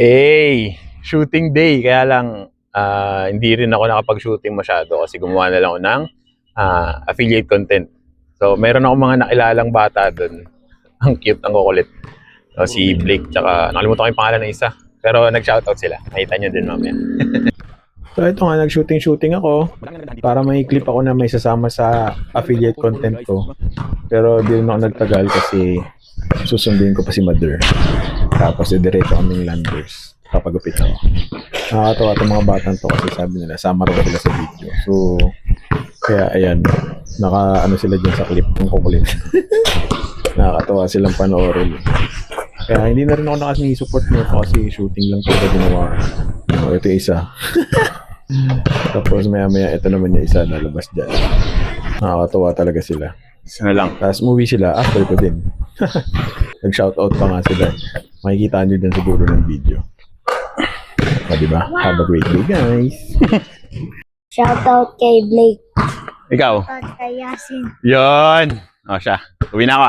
Eh, shooting day. Kaya lang, hindi rin ako nakapag-shooting masyado kasi gumawa na lang ako ng affiliate content. So, meron ako mga nakilalang bata doon. Ang cute, ang kukulit. So, si Blake, tsaka nakalimutan ko yung pangalan ng isa. Pero nag-shoutout sila. Nakita nyo din mamaya. So, ito nga, nag-shooting ako para may clip ako na may sasama sa affiliate content ko. Pero di rin ako nagtagal kasi susunduin ko pa si Mother. Tapos, diretso kaming landers. Papagupit ako. Nakakatawa itong mga batang to kasi sabi nila, sama raw sila sa video. So, kaya ayan, naka-ano sila dyan sa clip, yung kukulit. Nakakatawa silang panoorin. Kaya hindi na rin ako nakasini-support nito kasi shooting lang talaga ginawa. Ito yung isa. Tapos maya-maya ito naman yung isa na labas dyan. Nakakatawa talaga sila. Isa na lang. Tapos movie sila, after ko din. Nag-shoutout pa nga sila. Makikita nyo din siguro ng video. O diba? Have a great day guys! Shoutout kay Blake. Ikaw? Shoutout kay Yasin. Yon! O siya. Uwi na ako